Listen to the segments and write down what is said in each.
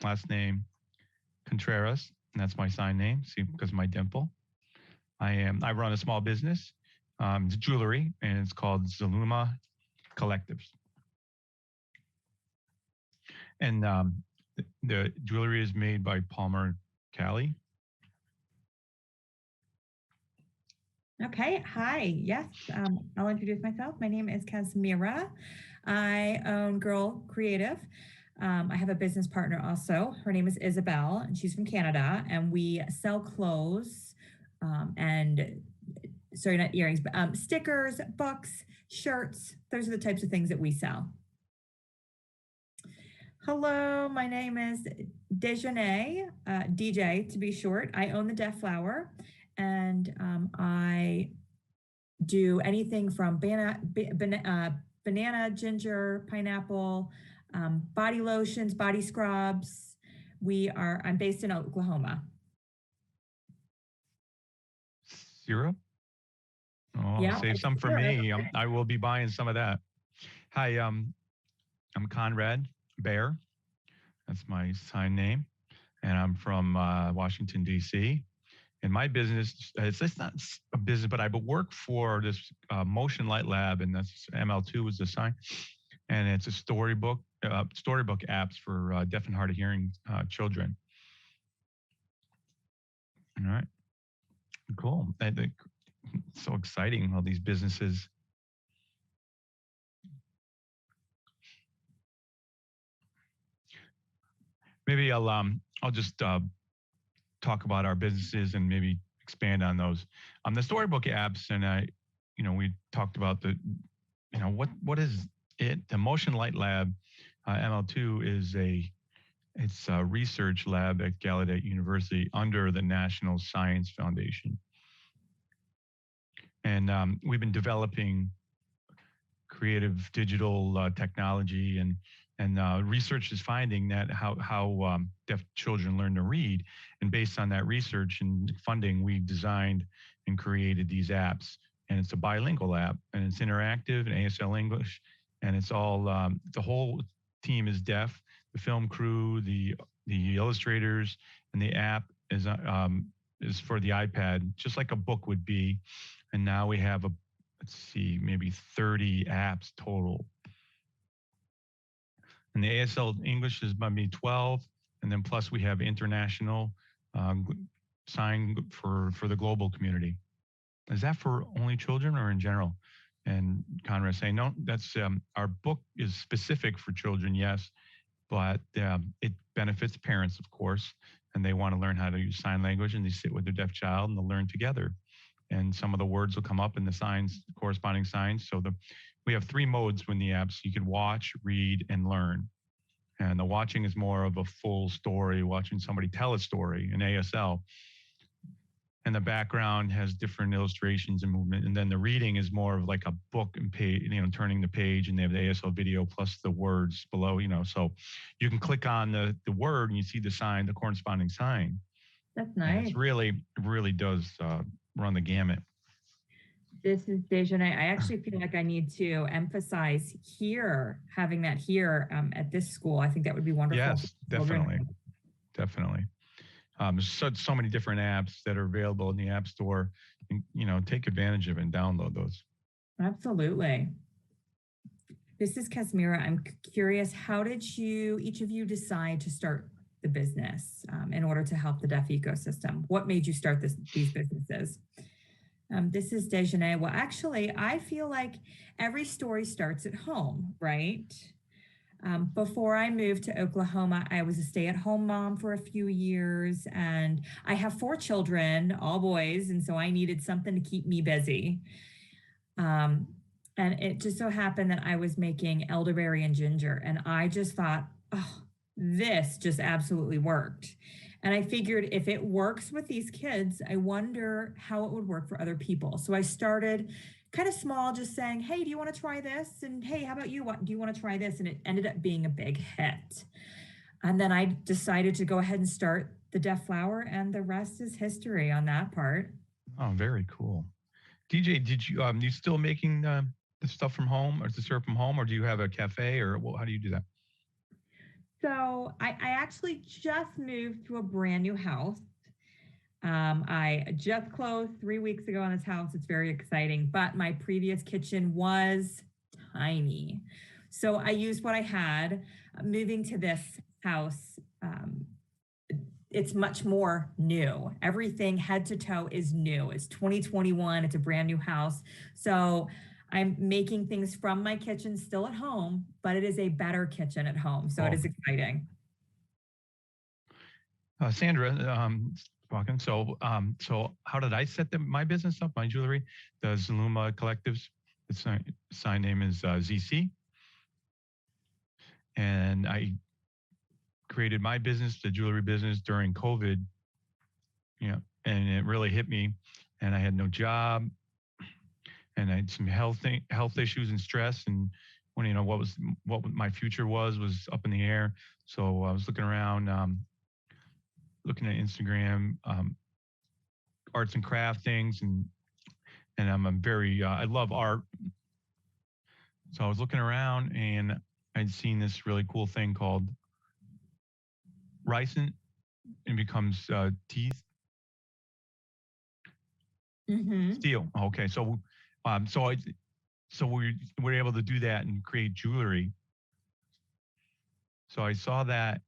last name Contreras, and that's my sign name, see, because of my dimple. I run a small business, it's jewelry, and it's called Zeluma Collectives. And the jewelry is made by Palmer Cali. Okay, hi, yes, I'll introduce myself. My name is Kasmira. I own Girl Creative. I have a business partner also. Her name is Isabel, and she's from Canada, and we sell clothes and, sorry, not earrings, but stickers, books, shirts. Those are the types of things that we sell. Hello, my name is Desjunae, DJ to be short. I own the Deaf Flower, and I do anything from banana, ginger, pineapple, body lotions, body scrubs. I'm based in Oklahoma. Syrup? Oh, Yeah, save some for me. I will be buying some of that. Hi, I'm Conrad Baer. That's my sign name. And I'm from Washington, D.C. And my business, it's not a business, but I work for this Motion Light Lab, and that's ML2 is the sign. And it's a storybook apps for deaf and hard of hearing children. All right. Cool. I think it's so exciting, all these businesses. Maybe I'll just talk about our businesses and maybe expand on those. The storybook apps, and we talked about what is it? The Motion Light Lab, ML2 is it's a research lab at Gallaudet University under the National Science Foundation. And we've been developing creative digital technology, and research is finding that how deaf children learn to read. And based on that research and funding, we designed and created these apps. And it's a bilingual app, and it's interactive and ASL English, and it's all the whole team is deaf. The film crew, the illustrators, and the app is for the iPad, just like a book would be. And now we have maybe 30 apps total. And the ASL English is maybe 12, and then plus we have international sign for the global community. Is that for only children or in general? And Conrad saying, no, that's our book is specific for children, yes, but it benefits parents, of course, and they want to learn how to use sign language, and they sit with their deaf child and they'll learn together. And some of the words will come up in the signs, corresponding signs. So we have 3 modes in the apps. You can watch, read, and learn. And the watching is more of a full story, watching somebody tell a story in ASL. And the background has different illustrations and movement. And then the reading is more of like a book and page, turning the page, and they have the ASL video plus the words below, so you can click on the word and you see the sign, the corresponding sign. That's nice. And it really does run the gamut. This is Desjunae. I actually feel like I need to emphasize having that here at this school. I think that would be wonderful. Yes, definitely. Definitely. There's so many different apps that are available in the App Store. And, take advantage of it and download those. Absolutely. This is Kasmira. I'm curious, how did each of you decide to start the business in order to help the deaf ecosystem? What made you start these businesses? This is Desjunae. Well, actually, I feel like every story starts at home, right? Before I moved to Oklahoma, I was a stay-at-home mom for a few years, and I have 4 children, all boys, and so I needed something to keep me busy. And it just so happened that I was making elderberry and ginger, and I just thought, oh, this just absolutely worked. And I figured if it works with these kids, I wonder how it would work for other people. So I started kind of small, just saying, hey, do you want to try this? And hey, how about you? Do you want to try this? And it ended up being a big hit. And then I decided to go ahead and start the Deaf Flower, and the rest is history on that part. Oh, very cool. DJ, did you still making the stuff from home, or the syrup from home, or do you have a cafe, or how do you do that? So I actually just moved to a brand new house. I just closed 3 weeks ago on this house. It's very exciting, but my previous kitchen was tiny. So I used what I had. Moving to this house, it's much more new. Everything head to toe is new. It's 2021. It's a brand new house. So I'm making things from my kitchen still at home, but it is a better kitchen at home. So it Oh, is exciting. Sandra, talking. So how did I set my business up, my jewelry? The Zeluma Collectives. Its sign name is ZC. And I created my business, the jewelry business, during COVID. And it really hit me. And I had no job, and I had some health issues and stress, and when what my future was up in the air. So I was looking around, looking at Instagram, arts and craft things, and I'm very I love art. So I was looking around, and I'd seen this really cool thing called ricin. It becomes teeth. Steel. Okay, so we were able to do that and create jewelry. So I saw that,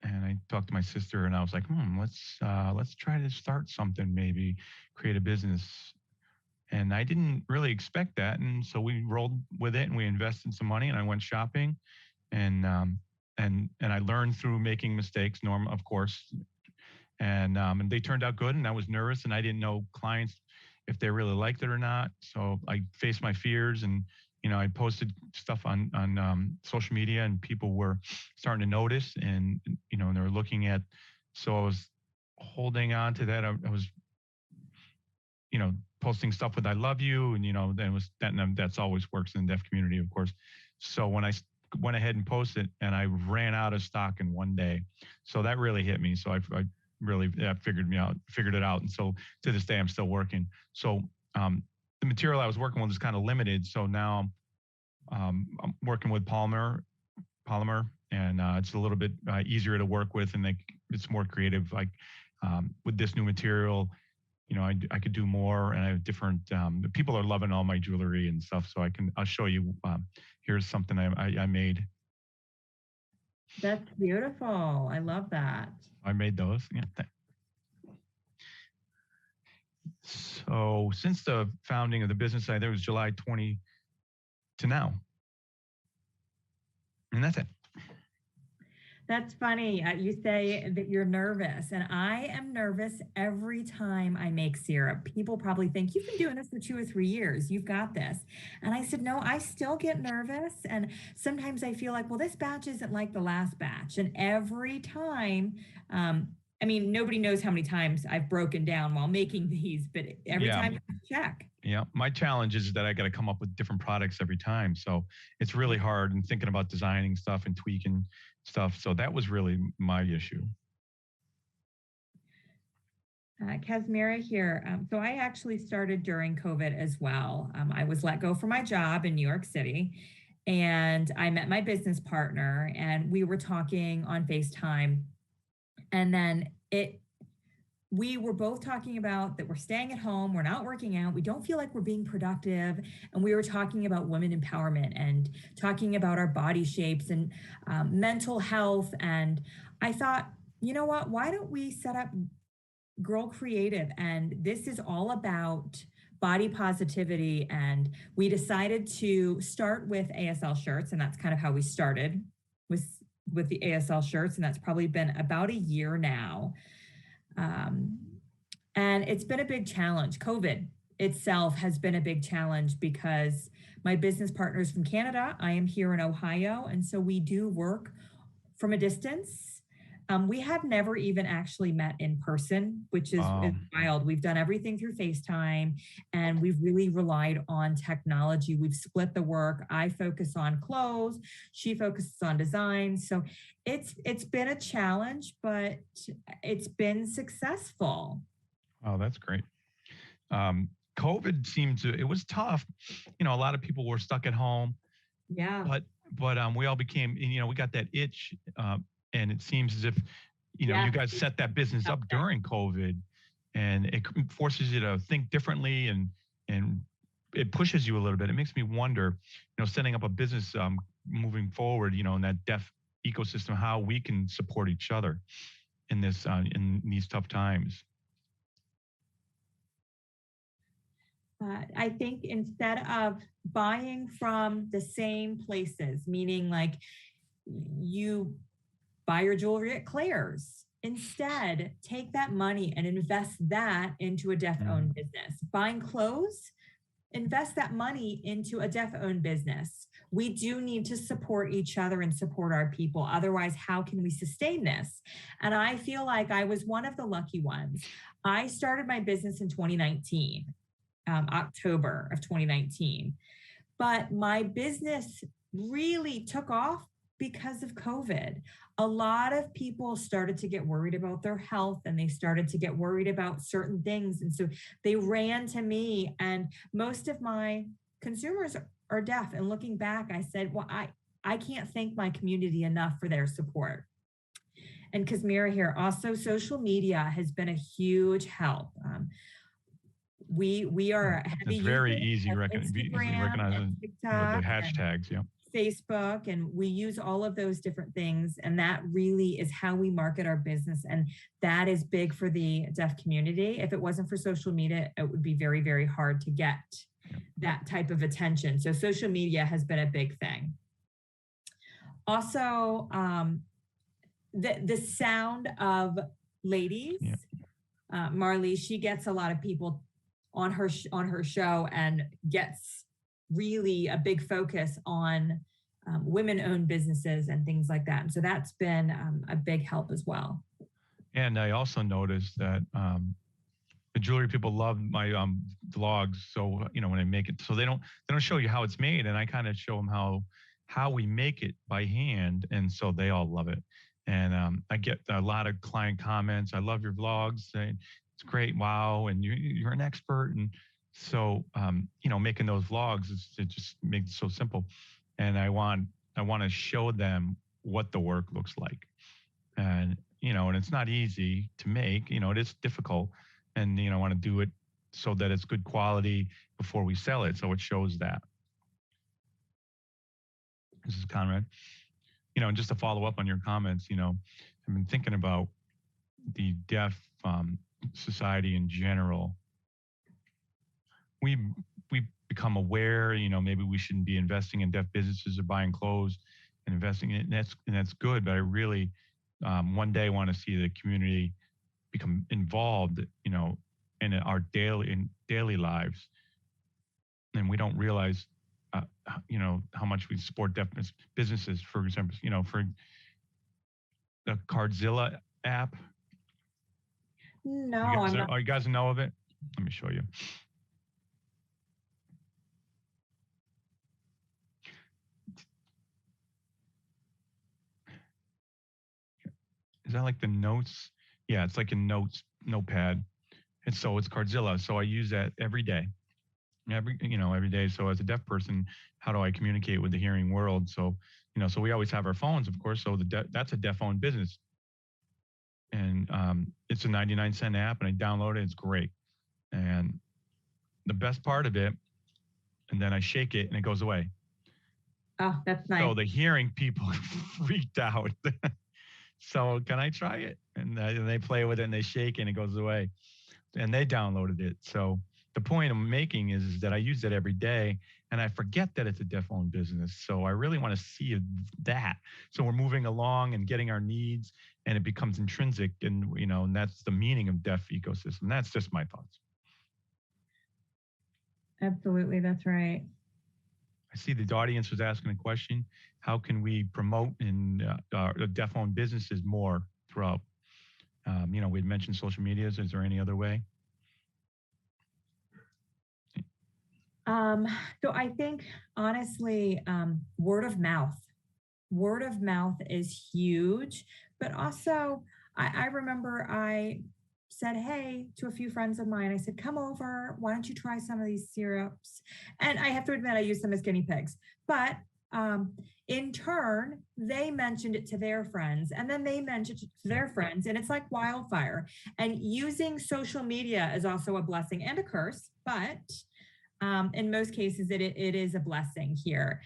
and I talked to my sister, and I was like, let's try to start something, maybe create a business. And I didn't really expect that, and so we rolled with it, and we invested some money, and I went shopping, and I learned through making mistakes, of course, and they turned out good, and I was nervous, and I didn't know clients if they really liked it or not. So I faced my fears, and I posted stuff on social media, and people were starting to notice, and they were looking at. So I was holding on to that. I was, posting stuff with "I love you," and that's always works in the deaf community, of course. So when I went ahead and posted, and I ran out of stock in one day, so that really hit me. So I really figured it out, and so to this day I'm still working. So the material I was working with is kind of limited, so now I'm working with polymer, and it's a little bit easier to work with, and it's more creative. Like with this new material, I could do more, and I have different. The people are loving all my jewelry and stuff, so I'll show you. Here's something I made. That's beautiful. I love that. I made those. Yeah. So since the founding of the business, there was July 20 to now. And that's it. That's funny. You say that you're nervous, and I am nervous every time I make syrup. People probably think, you've been doing this for 2 or 3 years. You've got this. And I said, no, I still get nervous. And sometimes I feel like, well, this batch isn't like the last batch. And every time, nobody knows how many times I've broken down while making these, but every time I check. Yeah, my challenge is that I got to come up with different products every time. So it's really hard, and thinking about designing stuff and tweaking stuff. So that was really my issue. Kasmira here. So I actually started during COVID as well. I was let go from my job in New York City, and I met my business partner, and we were talking on FaceTime. And then we were both talking about that we're staying at home, we're not working out, we don't feel like we're being productive. And we were talking about women empowerment and talking about our body shapes and mental health. And I thought, you know what, why don't we set up Girl Creative? And this is all about body positivity. And we decided to start with ASL shirts. And that's kind of how we started with the ASL shirts. And that's probably been about a year now. And it's been a big challenge. COVID itself has been a big challenge because my business partner's from Canada. I am here in Ohio. And so we do work from a distance. We have never even actually met in person, which is wild. We've done everything through FaceTime, and we've really relied on technology. We've split the work. I focus on clothes, she focuses on design. So it's been a challenge, but it's been successful. Oh, that's great. COVID it was tough. A lot of people were stuck at home. Yeah. But but we all became, we got that itch, and it seems as if, you Yes. guys set that business up during COVID, and it forces you to think differently, and it pushes you a little bit. It makes me wonder, setting up a business moving forward, in that deaf ecosystem, how we can support each other in these tough times. I think instead of buying from the same places, meaning like you buy your jewelry at Claire's, instead take that money and invest that into a deaf-owned business. Buying clothes, invest that money into a deaf-owned business. We do need to support each other and support our people. Otherwise, how can we sustain this? And I feel like I was one of the lucky ones. I started my business in 2019. October of 2019. But my business really took off because of COVID. A lot of people started to get worried about their health, and they started to get worried about certain things. And so they ran to me, and most of my consumers are deaf. And looking back, I said, well, I can't thank my community enough for their support. And Kasmira here, also social media has been a huge help. We are heavy It's very users easy of recognizing with the TikTok, hashtags. Yeah. Facebook, and we use all of those different things. And that really is how we market our business. And that is big for the deaf community. If it wasn't for social media, it would be very, very hard to get that type of attention. So social media has been a big thing. Also, the sound of ladies, Marley, she gets a lot of people on her show and gets really a big focus on women-owned businesses and things like that. And so that's been a big help as well. And I also noticed that the jewelry people love my vlogs. So when I make it, so they don't show you how it's made, and I kind of show them how we make it by hand, and so they all love it. And I get a lot of client comments. I love your vlogs. It's great. Wow. And you're an expert. And so, making those vlogs, it just makes it so simple. And I want to show them what the work looks like. And, and it's not easy to make, it is difficult. And, I want to do it so that it's good quality before we sell it. So it shows that. This is Conrad. And just to follow up on your comments, I've been thinking about the deaf society in general. We become aware, maybe we shouldn't be investing in deaf businesses or buying clothes and investing in it. And that's good. But I really one day want to see the community become involved, in our daily lives. And we don't realize how much we support deaf businesses. For example, for the Cardzilla app. No, you guys know of it? Let me show you. Is that like the notes? Yeah, it's like a notepad. And so it's Cardzilla. So I use that every day. Every day. So as a deaf person, how do I communicate with the hearing world? So, so we always have our phones, of course. So that's a deaf-owned business. And it's a 99-cent app, and I download it. It's great. And the best part of it, and then I shake it and it goes away. Oh, that's nice. So the hearing people freaked out. So can I try it? And they play with it and they shake it and it goes away. And they downloaded it. So the point I'm making is that I use it every day, and I forget that it's a deaf-owned business. So I really want to see that. So we're moving along and getting our needs, and it becomes intrinsic, and and that's the meaning of deaf ecosystem. That's just my thoughts. Absolutely, that's right. I see the audience was asking a question. How can we promote in the deaf-owned businesses more throughout? We'd mentioned social medias. Is there any other way? So I think, honestly, word of mouth. Word of mouth is huge, but also I remember I said, hey, to a few friends of mine, I said, come over, why don't you try some of these syrups? And I have to admit, I use them as guinea pigs, but In turn, they mentioned it to their friends, and then they mentioned it to their friends, and it's like wildfire. And using social media is also a blessing and a curse, but in most cases, it is a blessing here.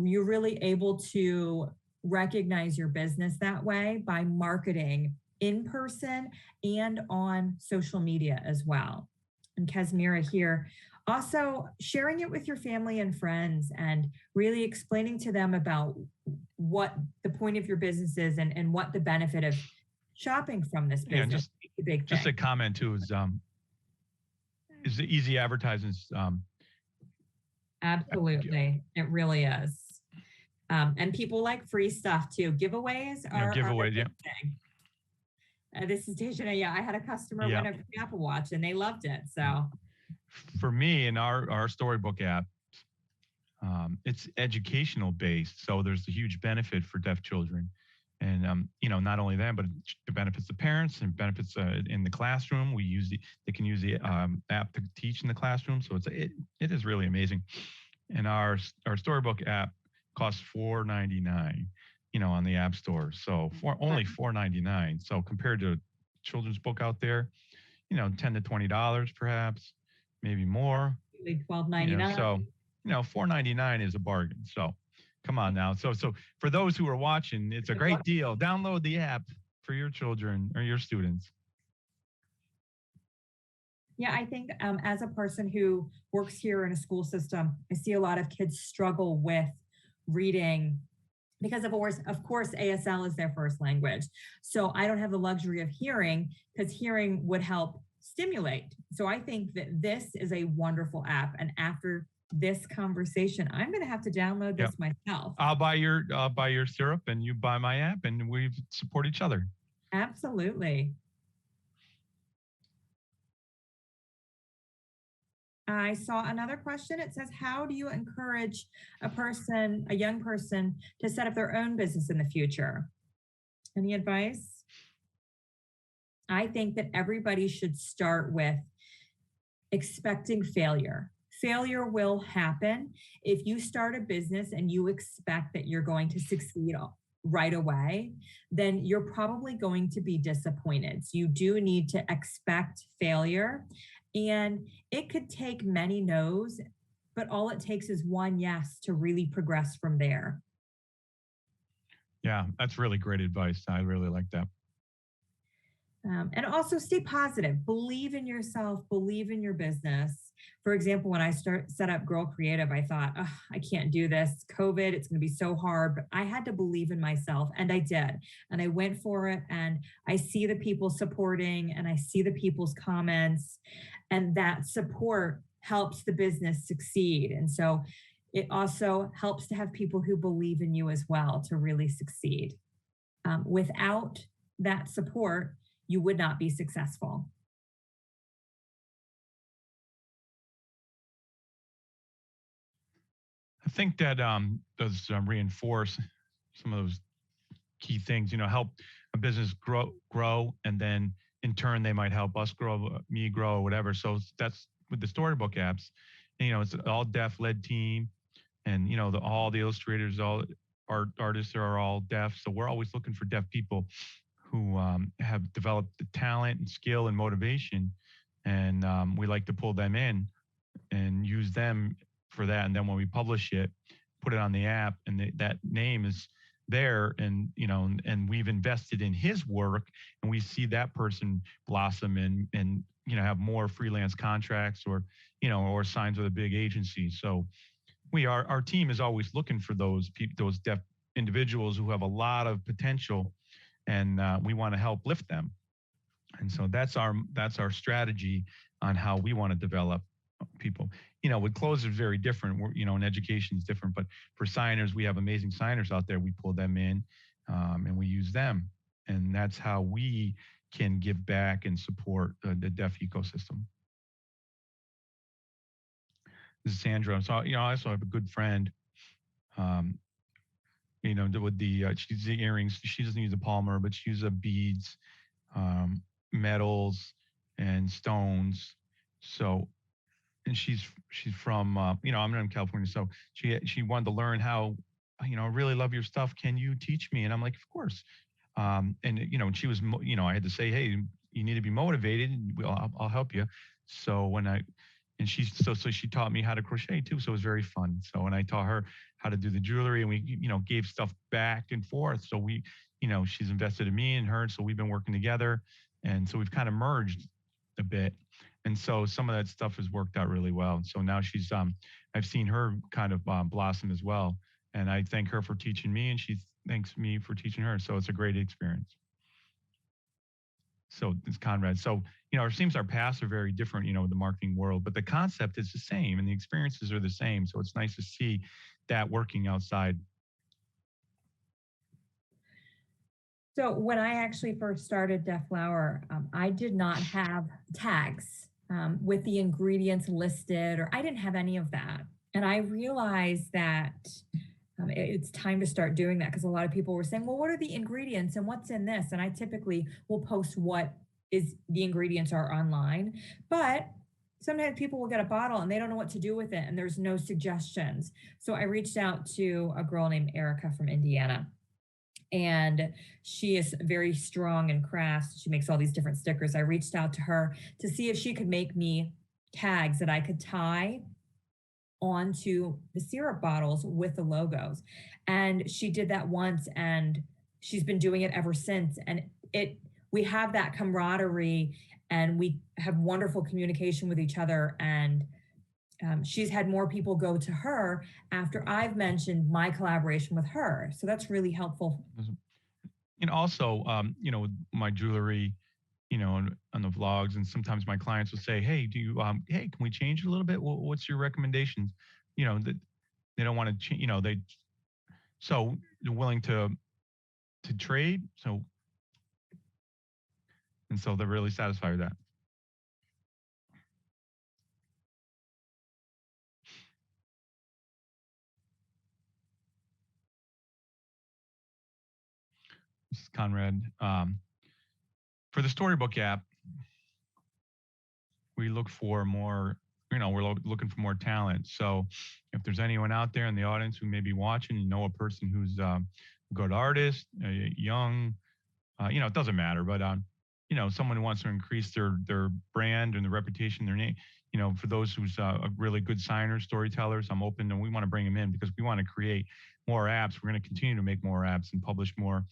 You're really able to recognize your business that way by marketing in person and on social media as well. And Kasmira here, also sharing it with your family and friends and really explaining to them about what the point of your business is and what the benefit of shopping from this business. Yeah, just a comment too is the easy advertising. Absolutely, it really is. And people like free stuff too. Giveaways are giveaways. Yeah. This is Desjunae. Yeah, I had a customer win a free Apple Watch and they loved it. So for me in our storybook app, it's educational based. So there's a huge benefit for deaf children. And, not only that, but it benefits the parents and benefits in the classroom. They can use the app to teach in the classroom. So it is really amazing. And our storybook app costs $4.99, on the App Store. So only $4.99. So compared to a children's book out there, $10 to $20 perhaps, maybe more. $12.99. So $4.99 is a bargain. So come on now. So for those who are watching, it's a great deal. Download the app for your children or your students. Yeah, I think as a person who works here in a school system, I see a lot of kids struggle with reading because of course, ASL is their first language. So I don't have the luxury of hearing because hearing would help stimulate. So I think that this is a wonderful app. And after this conversation, I'm going to have to download this myself. I'll buy your syrup and you buy my app and we support each other. Absolutely. I saw another question. It says, how do you encourage a young person to set up their own business in the future? Any advice? I think that everybody should start with expecting failure. Failure will happen. If you start a business and you expect that you're going to succeed right away, then you're probably going to be disappointed. So you do need to expect failure. And it could take many no's, but all it takes is one yes to really progress from there. Yeah, that's really great advice. I really like that. And also stay positive. Believe in yourself. Believe in your business. For example, when I set up Girl Creative, I thought, oh, I can't do this. COVID, it's going to be so hard. But I had to believe in myself, and I did. And I went for it. And I see the people supporting, and I see the people's comments, and that support helps the business succeed. And so it also helps to have people who believe in you as well to really succeed. Without that support, you would not be successful. I think that does reinforce some of those key things, help a business grow, and then in turn, they might help us grow, me grow, or whatever. So that's with the storybook apps, it's an all deaf led team, and, all the illustrators, all artists are all deaf. So we're always looking for deaf people who have developed the talent and skill and motivation. And we like to pull them in and use them for that. And then when we publish it, put it on the app, and that name is there, and and we've invested in his work, and we see that person blossom and have more freelance contracts or signs with a big agency. So our team is always looking for those deaf individuals who have a lot of potential, and we want to help lift them. And so that's our strategy on how we want to develop people. With clothes is very different. And education is different, but for signers, we have amazing signers out there. We pull them in, and we use them, and that's how we can give back and support the deaf ecosystem. This is Sandra. So I also have a good friend. With she uses the earrings. She doesn't use a Palmer, but she uses beads, metals, and stones. So. And she's from I'm in California, so she wanted to learn how I really love your stuff. Can you teach me? And I'm like, of course. And she was, I had to say, hey, you need to be motivated. And I'll help you. So and so she taught me how to crochet too. So it was very fun. So when I taught her how to do the jewelry, and we, gave stuff back and forth. So she's invested in me and her. So we've been working together. And so we've kind of merged a bit. And so some of that stuff has worked out really well. So now I've seen her kind of blossom as well. And I thank her for teaching me, and she thanks me for teaching her. So it's a great experience. So it's Conrad. So, it seems our paths are very different, the marketing world, but the concept is the same and the experiences are the same. So it's nice to see that working outside. So when I actually first started Def Flower, I did not have tags with the ingredients listed, or I didn't have any of that. And I realized that it's time to start doing that, because a lot of people were saying, well, what are the ingredients and what's in this? And I typically will post what is the ingredients are online, but sometimes people will get a bottle and they don't know what to do with it and there's no suggestions. So I reached out to a girl named Erica from Indiana, and she is very strong in crafts. She makes all these different stickers. I reached out to her to see if she could make me tags that I could tie onto the syrup bottles with the logos. And she did that once, and she's been doing it ever since. And we have that camaraderie, and we have wonderful communication with each other. And she's had more people go to her after I've mentioned my collaboration with her. So that's really helpful. And also, my jewelry, on the vlogs, and sometimes my clients will say, hey, hey, can we change it a little bit? What's your recommendations? That they don't want to change, so they're willing to trade. So they're really satisfied with that. This is Conrad. For the Storybook app, we look for more, we're looking for more talent. So if there's anyone out there in the audience who may be watching, a person who's a good artist, young, it doesn't matter, but someone who wants to increase their brand and the reputation, their name, for those who's a really good signers, storytellers, I'm open, and we want to bring them in because we want to create more apps. We're going to continue to make more apps and publish more.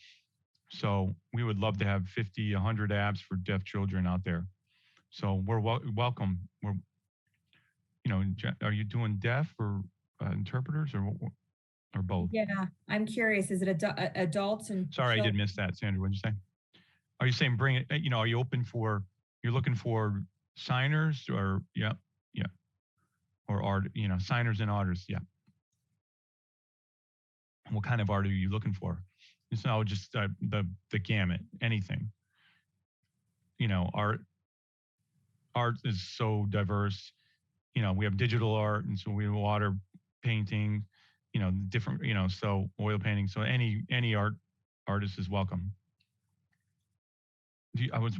So we would love to have 50, 100 apps for deaf children out there. So we're welcome. We're, are you doing deaf or interpreters or both? Yeah, I'm curious. Is it adults and Sorry, I did miss that, Sandra. What did you say? Are you saying bring it? Are you open for? You're looking for signers or yeah, or art? Signers and artists. Yeah. What kind of art are you looking for? It's not just the gamut. Anything. Art is so diverse. We have digital art, and so we have water painting. Different. So oil painting. So any artist is welcome. I was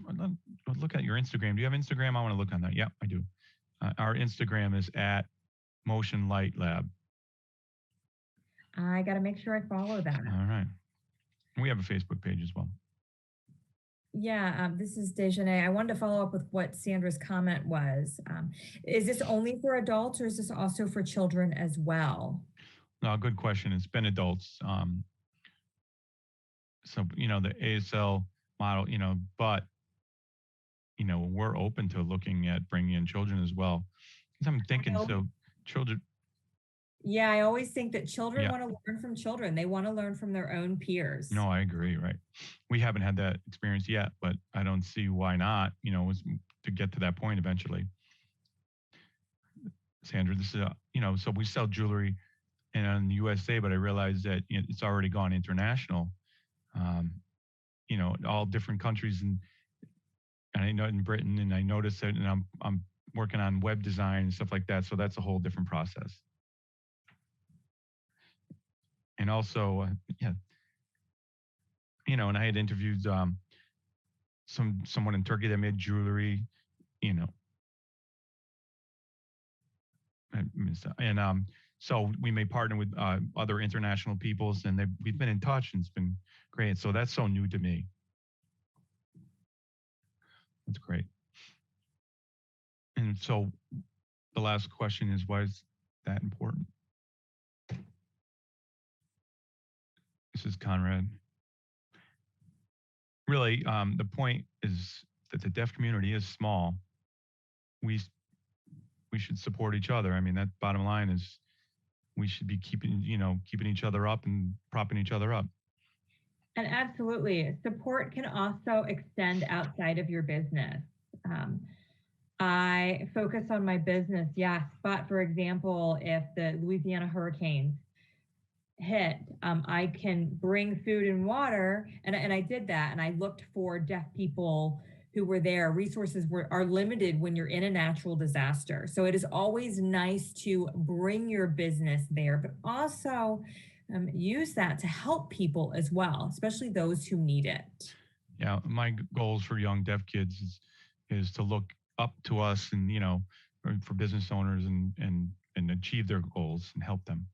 look at your Instagram. Do you have Instagram? I want to look on that. Yeah, I do. Our Instagram is at Motion Light Lab. I got to make sure I follow that. All right. We have a Facebook page as well. Yeah, this is Desjunae. I wanted to follow up with what Sandra's comment was. Is this only for adults, or is this also for children as well? No, good question. It's been adults. So, the ASL model, but, we're open to looking at bringing in children as well. Because I'm thinking, so children. Yeah, I always think that children want to learn from children. They want to learn from their own peers. No, I agree. Right. We haven't had that experience yet, but I don't see why not, to get to that point eventually. Sandra, this is, so we sell jewelry in the USA, but I realized that it's already gone international. All different countries, and I know in Britain, and I noticed that, and I'm working on web design and stuff like that. So that's a whole different process. And also, and I had interviewed someone in Turkey that made jewelry, and So we may partner with other international peoples, and we've been in touch, and it's been great. So that's so new to me. That's great. And so the last question is, why is that important? This is Conrad. Really, the point is that the deaf community is small. We should support each other. I mean, that bottom line is we should be keeping each other up and propping each other up. And absolutely, support can also extend outside of your business. I focus on my business, yes, but for example, if the Louisiana hurricanes hit, I can bring food and water, and I did that, and I looked for deaf people who were there. Resources are limited when you're in a natural disaster, so it is always nice to bring your business there, but also use that to help people as well, especially those who need it. Yeah, my goals for young deaf kids is to look up to us, and for business owners, and achieve their goals and help them.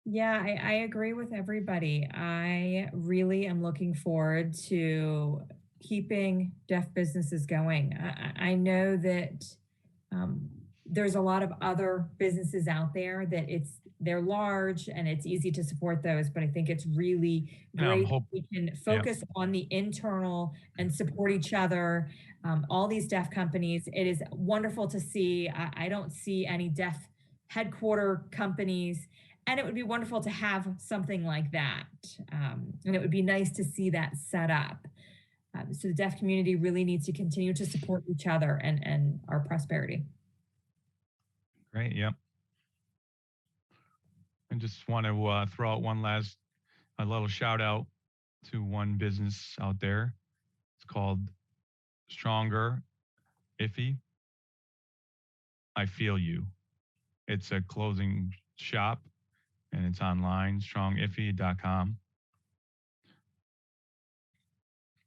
Yeah, I agree with everybody. I really am looking forward to keeping deaf businesses going. I know that there's a lot of other businesses out there that they're large and it's easy to support those, but I think it's really great that we can focus on the internal and support each other. All these deaf companies, it is wonderful to see. I don't see any deaf headquarter companies, and it would be wonderful to have something like that. And it would be nice to see that set up. So the deaf community really needs to continue to support each other and our prosperity. Great. Yep. I just want to throw out a little shout out to one business out there. It's called Stronger Iffy. I Feel You. It's a clothing shop, and it's online, strongiffy.com.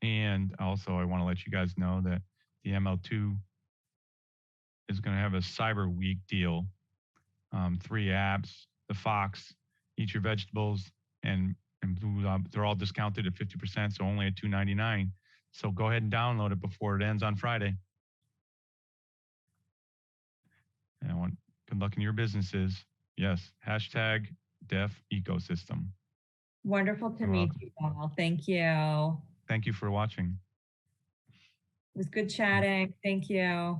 And also, I want to let you guys know that the ML2 is going to have a Cyber Week deal. 3 apps, the Fox, Eat Your Vegetables, and they're all discounted at 50%, so only at $2.99. So go ahead and download it before it ends on Friday. And I want good luck in your businesses. Yes, hashtag deaf ecosystem. Wonderful to meet you all. Thank you. Thank you for watching. It was good chatting. Thank you.